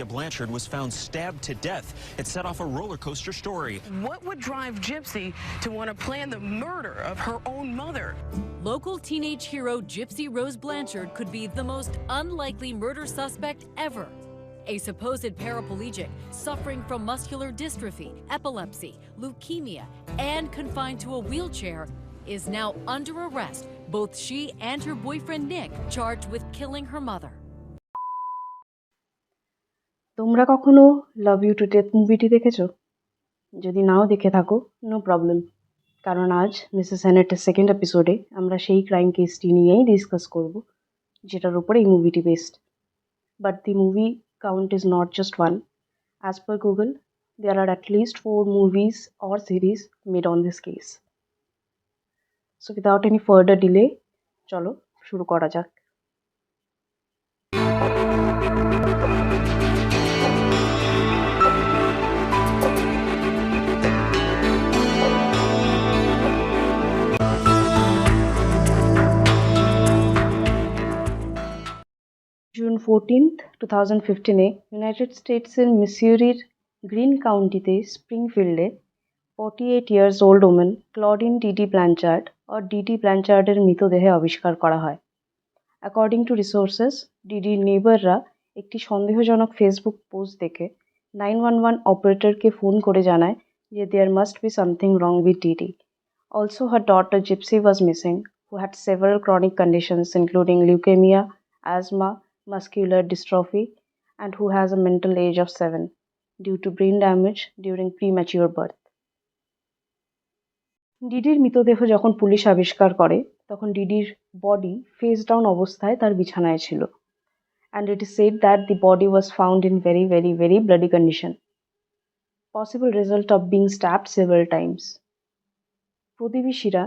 Blanchard was found stabbed to death. It set off a roller coaster story. What would drive Gypsy to want to plan the murder of her own mother? Local teenage hero Gypsy Rose Blanchard could be the most unlikely murder suspect ever. A supposed paraplegic suffering from muscular dystrophy, epilepsy, leukemia, and confined to a wheelchair is now under arrest. Both she and her boyfriend Nick charged with killing her mother. তোমরা কখনো love you to death মুভিটি দেখেছো? যদি নাও দেখে থাকো, no problem, কারণ আজ Mrs অ্যানেটের second এপিসোডে আমরা সেই ক্রাইম কেসটি নিয়েই ডিসকাস করব যেটার উপরে এই মুভিটি based. But the movie count is not just one. As per Google, there are at least 4 movies or series made on this case. So without any further delay, চলো শুরু করা যাক। জুন 14th, 2015-এ ইউনাইটেড স্টেটসের মিসুরির গ্রিন কাউন্টিতে স্প্রিংফিল্ডে 48 years old woman Claudine Dee Dee Blanchard আর ডিডি ব্ল্যাঞ্চার্ডের মৃতদেহে আবিষ্কার করা হয়। অ্যাকর্ডিং টু রিসোর্সেস, ডিডির নেইবাররা একটি সন্দেহজনক ফেসবুক পোস্ট দেখে 911 অপারেটরকে ফোন করে জানায় যে there must be something wrong with DD. Also her daughter Gypsy was missing, who had several chronic conditions including leukaemia, asthma, muscular dystrophy, and who has a mental age of 7 due to brain damage during premature birth. ডিডির মৃতদেহ যখন police আবিষ্কার করে তখন ডিডির body face down অবস্থায় তার বিছানায় ছিল, and it is said that the body was found in very bloody condition, possible result of being stabbed several times. প্রতিবেশীরা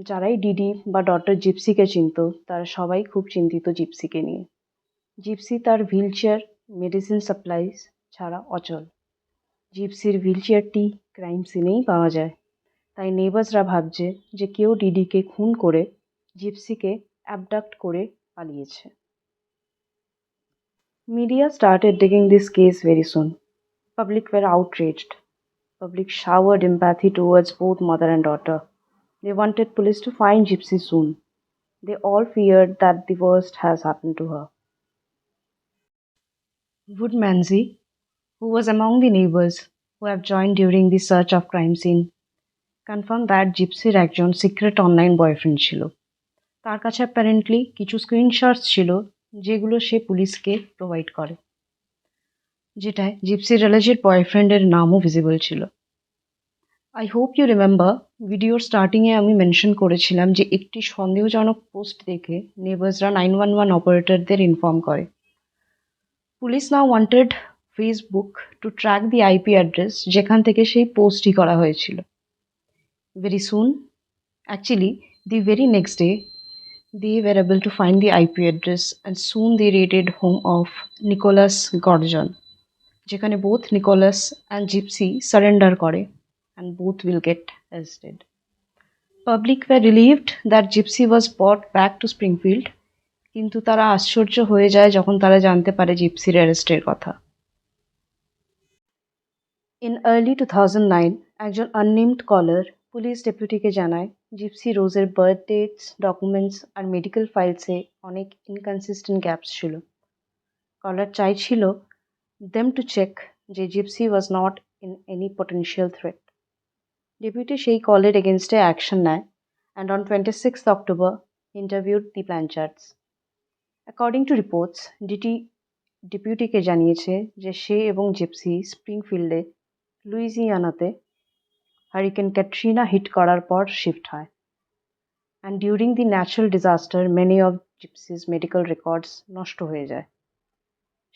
যারাই ডিডি বা ডটার জিপসিকে চিনত তারা সবাই খুব চিন্তিত জিপসিকে নিয়ে। জিপসি তার হুইলচেয়ার, মেডিসিন সাপ্লাইজ ছাড়া অচল। জিপসির হুইলচেয়ারটি ক্রাইম সিনেই পাওয়া যায়, তাই নেইবার্সরা ভাবছে যে কেউ ডিডিকে খুন করে জিপসিকে অ্যাবডাক্ট করে পালিয়েছে। Media started digging this case very soon. Public were outraged. Public showered empathy towards both mother and daughter. They wanted police to find Gypsy soon. They all feared that the worst has happened to her. Wood Manzi, who was among the neighbors who have joined during the search of crime scene, confirmed that Gypsyর একজন secret online boyfriend ছিল। তার কাছে apparently কিছু screenshots ছিল যেগুলো সে পুলিশকে provide করে, যেটায় জিপসির অ্যালিজড বয়ফ্রেন্ডের নামও ভিজিবল ছিল। আই হোপ ইউ রিমেম্বার, ভিডিওর স্টার্টিংয়ে আমি মেনশন করেছিলাম যে একটি সন্দেহজনক পোস্ট দেখে নেবার্সরা 911 অপারেটরদের ইনফর্ম করে। পুলিশ নাও ওয়ান্টেড ফেসবুক টু ট্র্যাক দি আইপি অ্যাড্রেস যেখান থেকে সেই পোস্টই করা হয়েছিল। Very soon, actually the very next day, they were able to find the IP address and soon they raided home of Nicholas Gordon, যেখানে both Nicholas and Gypsy surrender করে and both will get arrested. Public were relieved that Gypsy was brought back to Springfield, কিন্তু তারা আশ্চর্য হয়ে যায় যখন তারা জানতে পারে জিপসির অ্যারেস্টের কথা। In early 2009, একজন unnamed caller পুলিশ ডেপুটিকে জানায় জিপসি রোজের বার্থ ডেটস, ডকুমেন্টস আর মেডিকেল ফাইলসে অনেক ইনকনসিস্টেন্ট গ্যাপস ছিল। কলার চাইছিল দেম টু চেক যে Gypsy was not in any potential threat. Deputy সেই কলের এগেনস্টে অ্যাকশন নেয় and on 26th October interviewed the Blanchards. According to reports, ডেপুটিকে জানিয়েছে যে সে এবং জিপসি স্প্রিংফিল্ডে লুইজিয়ানাতে হারিকেন ক্যাটরিনা হিট করার পর শিফট হয়, and during the natural disaster many of Gypsy's medical records নষ্ট হয়ে যায়।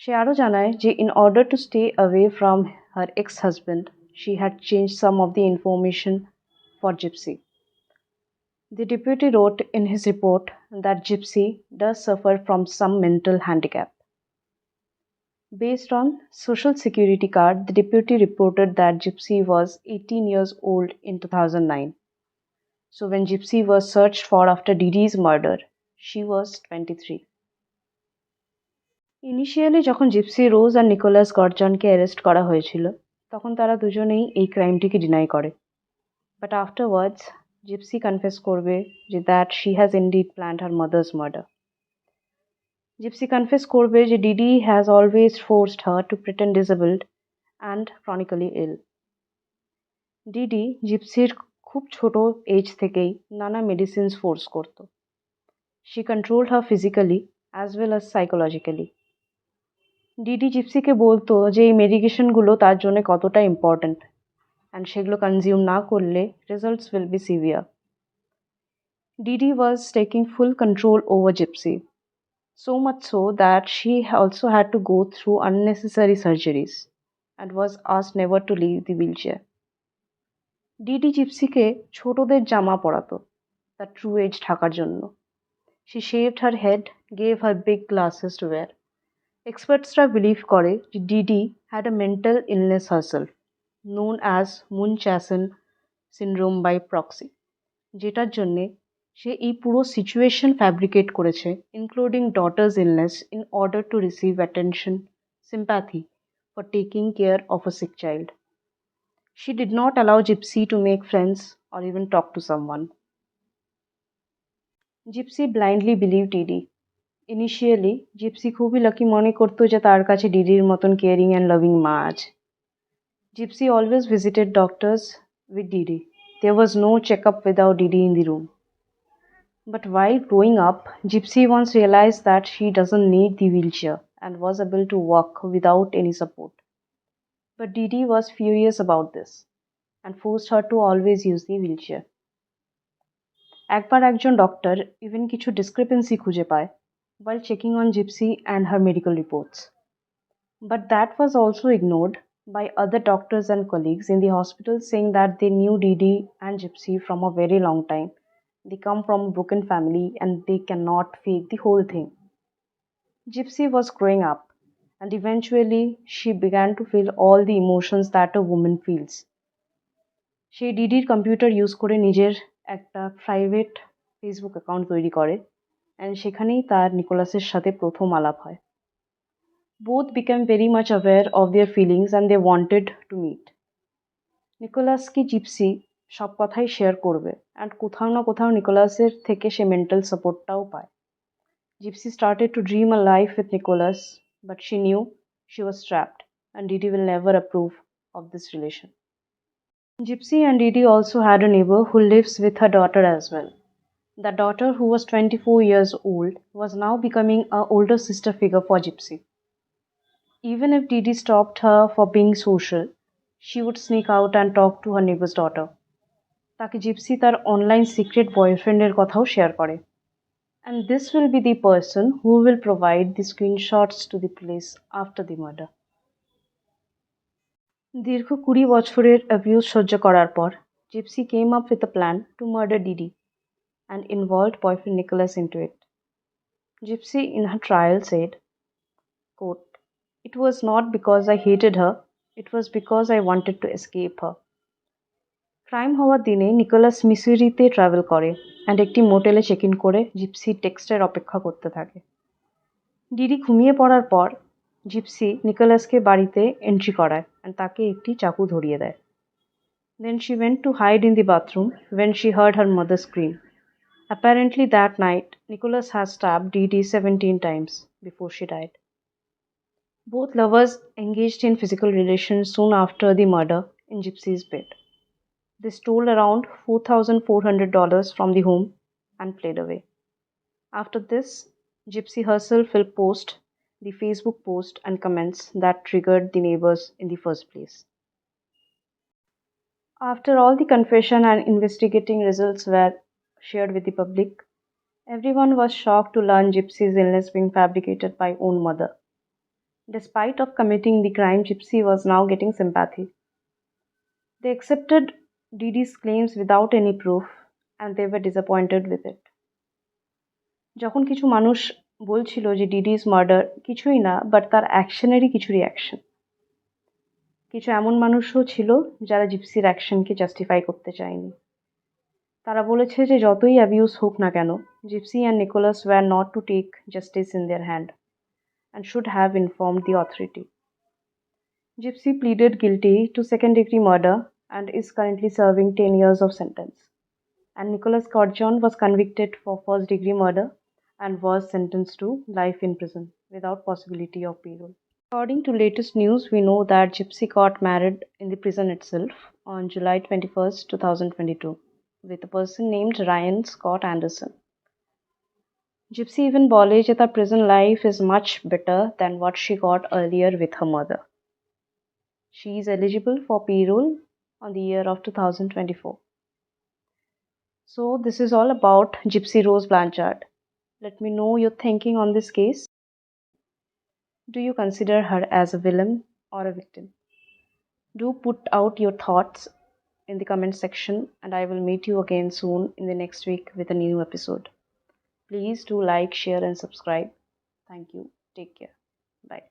সে আরও জানায় যে in order to stay away from her ex husband she had change some of the information for Gypsy. The deputy wrote in his report that Gypsy does suffer from some mental handicap. Based on Social Security card, the deputy reported that Gypsy was 18 years old in 2009. So when Gypsy was searched for after Didi's murder, she was 23. Initially যখন Gypsy Rose আর Nicholas গর্জনকে arrest করা হয়েছিল তখন তারা দুজনেই এই ক্রাইমটিকে ডিনাই করে। বাট আফটারওয়ার্ডস জিপসি কনফেস করবে যে that she has indeed planned her mother's murder. Gypsy confess করবে যে Dee Dee has always forced her to pretend disabled and chronically ill. Dee Dee জিপসির খুব ছোট এজ থেকেই নানা মেডিসিনস ফোর্স করত। She controlled her physically as well as psychologically. Dee Dee জিপসিকে বলতো যে এই মেডিকেশনগুলো তার জন্য কতটা ইম্পর্ট্যান্ট অ্যান্ড সেগুলো কনজিউম না করলে results will be severe. DD was taking full control over Gypsy, so much so that she also had to go through unnecessary surgeries and was asked never to leave the wheelchair. Dee Dee জিপসিকে ছোটদের জামা পরাতো তার true age ঢাকার জন্য। She shaved her head, gave her big glasses to wear. Expertsরা believe করে যে Dee Dee had a mental illness herself, known as Munchausen syndrome by proxy, যেটার জন্যে সে এই পুরো সিচুয়েশন ফ্যাব্রিকেট করেছে, including daughters illness, in order to receive attention, sympathy for taking care of a sick child. She did not allow Gypsy to make friends or even talk to someone. Gypsy blindly believed DD. Initially Gypsy খুবই lucky মনে করতো যে তার কাছে ডিডির মতন caring and loving মা আছে। Gypsy always visited doctors with DD. There was no checkup without Didi in the room. But while growing up, Gypsy once realized that she doesn't need the wheelchair and was able to walk without any support. But Didi was furious about this and forced her to always use the wheelchair. একবার একজন doctor even কিছু discrepancy খুঁজে পায় while checking on Gypsy and her medical reports. But that was also ignored by other doctors and colleagues in the hospital, saying that they knew Didi and Gypsy from a very long time. They come from a broken family and they cannot fake the whole thing. Gypsy was growing up and eventually she began to feel all the emotions that a woman feels. সে ডিডির computer use করে নিজের একটা private Facebook account তৈরি করে and সেখানেই তার নিকোলাসের সাথে প্রথম আলাপ হয়। Both became very much aware of their feelings and they wanted to meet. নিকোলাসকে জিপসি সব কথাই শেয়ার করবে অ্যান্ড কোথাও না কোথাও নিকোলাসের থেকে সে মেন্টাল সাপোর্টটাও পায়। Gypsy started to dream a life with Nicholas, but she knew she was trapped and Didi will never approve of this relation. Gypsy and Didi also had a neighbor who lives with her daughter as well. The daughter, who was 24 years old, was now becoming an older sister figure for Gypsy. Even if Didi stopped her for being social, she would sneak out and talk to her neighbor's daughter. তাকে gypsy তার online secret বয়ফ্রেন্ডের কথাও share করে। And this will be the person who will provide the screenshots to the police after the murder. দীর্ঘ 20 বছরের abuse সহ্য করার পর gypsy came up with a plan to murder Didi and involved boyfriend Nicholas into it. Gypsy in her trial said, quote, "It was not because I hated her, it was because I wanted to escape her." Crime হওয়ার দিনে Nicolas মিসুরিতে travel করে and একটি মোটেলে check in করে gypsy টেক্সটের অপেক্ষা করতে থাকে। DD ঘুমিয়ে পড়ার পর জিপসি নিকোলাসকে বাড়িতে এন্ট্রি করায় অ্যান্ড তাকে একটি চাকু ধরিয়ে দেয়। Then she went to hide in the bathroom when she heard her mother scream. Apparently that night, Nicholas has stabbed Didi 17 times before she died. Both lovers engaged in physical relations soon after the murder in Gypsy's bed. They stole around $4,400 from the home and fled away. After this, Gypsy herself will post the Facebook post and comments that triggered the neighbors in the first place. After all the confession and investigating results were shared with the public, everyone was shocked to learn Gypsy's illness being fabricated by own mother. Despite of committing the crime, Gypsy was now getting sympathy. They accepted Didi's claims without any proof and they were disappointed with it. যখন কিছু মানুষ বলছিল যে ডিডি's murder কিছুই না but তার অ্যাকশনেরই কিছু reaction, কিছু এমন মানুষও ছিল যারা জিপসির অ্যাকশনকে জাস্টিফাই করতে চায়নি। তারা বলেছে যে যতই অ্যাবিউজ হোক না কেন, Gypsy and Nicholas were not to take justice in their hand and should have informed the authority. Gypsy pleaded guilty to second-degree murder and is currently serving 10 years of sentence. And Nicholas Corjon was convicted for first-degree murder and was sentenced to life in prison without possibility of parole. According to latest news, we know that Gypsy got married in the prison itself on July 21st, 2022, with a person named Ryan Scott Anderson. Gypsy even acknowledged that her prison life is much better than what she got earlier with her mother. She is eligible for parole on the year of 2024. So, this is all about Gypsy Rose Blanchard. Let me know your thinking on this case. Do you consider her as a villain or a victim? Do put out your thoughts in the comment section, and I will meet you again soon in the next week with a new episode. Please do like, share, and subscribe. Thank you. Take care. Bye.